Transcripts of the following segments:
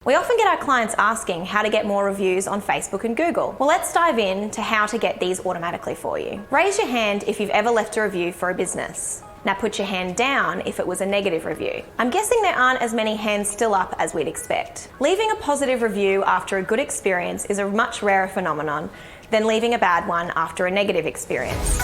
We often get our clients asking how to get more reviews on Facebook and Google. Well, let's dive into how to get these automatically for you. Raise your hand if you've ever left a review for a business. Now put your hand down if it was a negative review. I'm guessing there aren't as many hands still up as we'd expect. Leaving a positive review after a good experience is a much rarer phenomenon than leaving a bad one after a negative experience.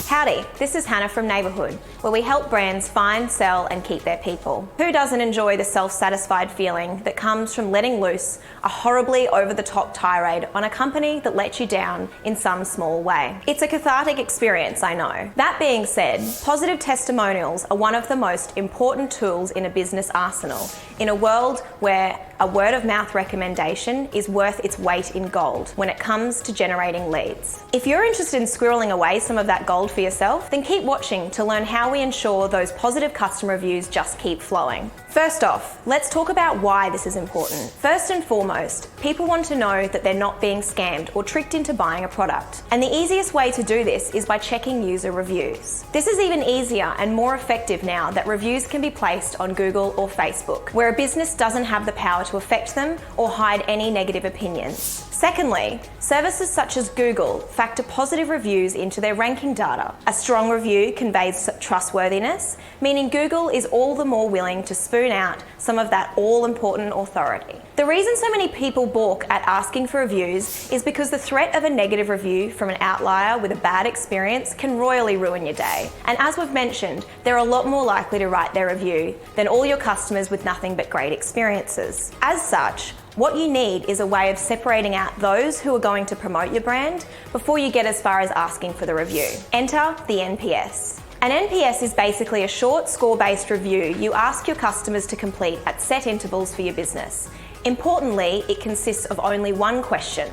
Howdy, this is Hannah from Neighbourhood, where we help brands find, sell and keep their people. Who doesn't enjoy the self-satisfied feeling that comes from letting loose a horribly over-the-top tirade on a company that let you down in some small way? It's a cathartic experience, I know. That being said, positive testimonials are one of the most important tools in a business arsenal, in a world where a word-of-mouth recommendation is worth its weight in gold when it comes to generating leads. If you're interested in squirreling away some of that gold for yourself, then keep watching to learn how we ensure those positive customer reviews just keep flowing. First off, let's talk about why this is important. First and foremost, people want to know that they're not being scammed or tricked into buying a product. And the easiest way to do this is by checking user reviews. This is even easier and more effective now that reviews can be placed on Google or Facebook, where a business doesn't have the power to affect them or hide any negative opinions. Secondly, services such as Google factor positive reviews into their ranking data. A strong review conveys trustworthiness, meaning Google is all the more willing to spoon out some of that all-important authority. The reason so many people balk at asking for reviews is because the threat of a negative review from an outlier with a bad experience can royally ruin your day. And as we've mentioned, they're a lot more likely to write their review than all your customers with nothing but great experiences. As such, what you need is a way of separating out those who are going to promote your brand before you get as far as asking for the review. Enter the NPS. An NPS is basically a short score-based review you ask your customers to complete at set intervals for your business. Importantly, it consists of only one question: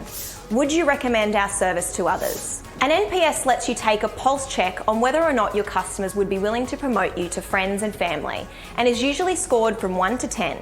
would you recommend our service to others? An NPS lets you take a pulse check on whether or not your customers would be willing to promote you to friends and family, and is usually scored from 1 to 10.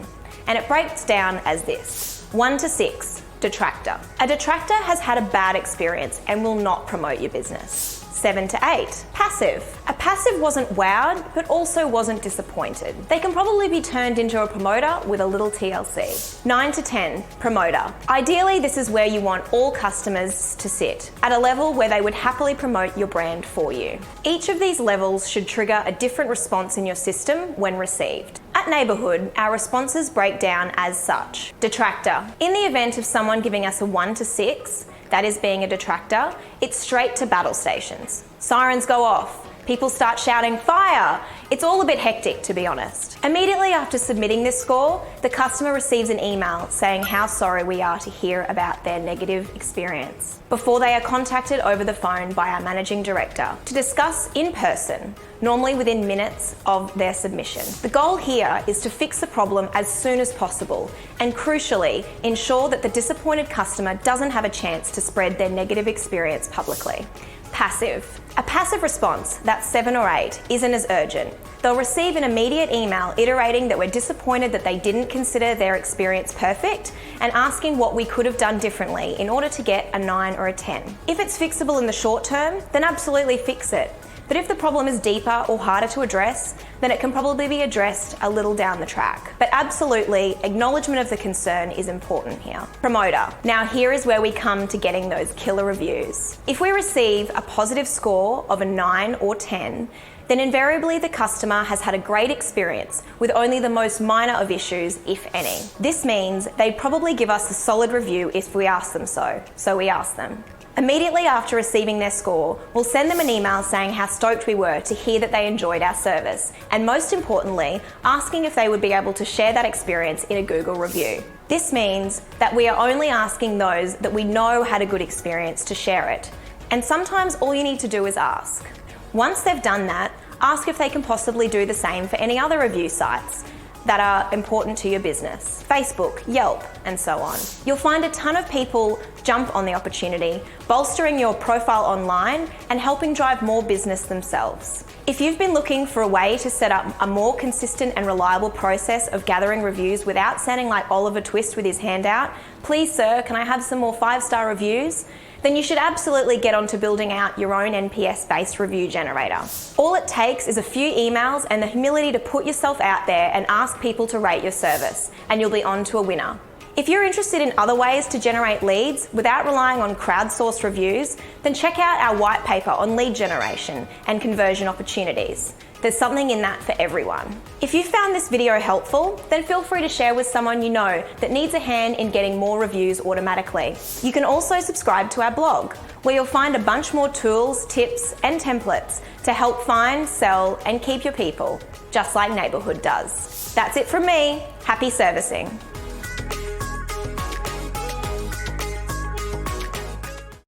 And it breaks down as this: 1 to 6, detractor. A detractor has had a bad experience and will not promote your business. 7 to 8, passive. A passive wasn't wowed, but also wasn't disappointed. They can probably be turned into a promoter with a little TLC. 9 to 10, promoter. Ideally, this is where you want all customers to sit, at a level where they would happily promote your brand for you. Each of these levels should trigger a different response in your system when received. At Neighbourhood, our responses break down as such. Detractor. In the event of someone giving us a 1 to 6, that is being a detractor, it's straight to battle stations. Sirens go off. People start shouting, "Fire!" It's all a bit hectic, to be honest. Immediately after submitting this score, the customer receives an email saying how sorry we are to hear about their negative experience, before they are contacted over the phone by our managing director to discuss in person, normally within minutes of their submission. The goal here is to fix the problem as soon as possible and, crucially, ensure that the disappointed customer doesn't have a chance to spread their negative experience publicly. Passive. A passive response, that's 7 or 8, isn't as urgent. They'll receive an immediate email iterating that we're disappointed that they didn't consider their experience perfect and asking what we could have done differently in order to get a 9 or a 10. If it's fixable in the short term, then absolutely fix it. But if the problem is deeper or harder to address, then it can probably be addressed a little down the track. But absolutely, acknowledgement of the concern is important here. Promoter. Now here is where we come to getting those killer reviews. If we receive a positive score of a 9 or 10, then invariably the customer has had a great experience with only the most minor of issues, if any. This means they'd probably give us a solid review if we ask them so we ask them. Immediately after receiving their score, we'll send them an email saying how stoked we were to hear that they enjoyed our service, and most importantly, asking if they would be able to share that experience in a Google review. This means that we are only asking those that we know had a good experience to share it, and sometimes all you need to do is ask. Once they've done that, ask if they can possibly do the same for any other review sites that are important to your business: Facebook, Yelp, and so on. You'll find a ton of people jump on the opportunity, bolstering your profile online and helping drive more business themselves. If you've been looking for a way to set up a more consistent and reliable process of gathering reviews without sounding like Oliver Twist with his hand out, please sir, can I have some more 5-star reviews? then you should absolutely get on to building out your own NPS-based review generator. All it takes is a few emails and the humility to put yourself out there and ask people to rate your service, and you'll be on to a winner. If you're interested in other ways to generate leads without relying on crowdsourced reviews, then check out our white paper on lead generation and conversion opportunities. There's something in that for everyone. If you found this video helpful, then feel free to share with someone you know that needs a hand in getting more reviews automatically. You can also subscribe to our blog, where you'll find a bunch more tools, tips, and templates to help find, sell, and keep your people, just like Neighbourhood does. That's it from me. Happy servicing.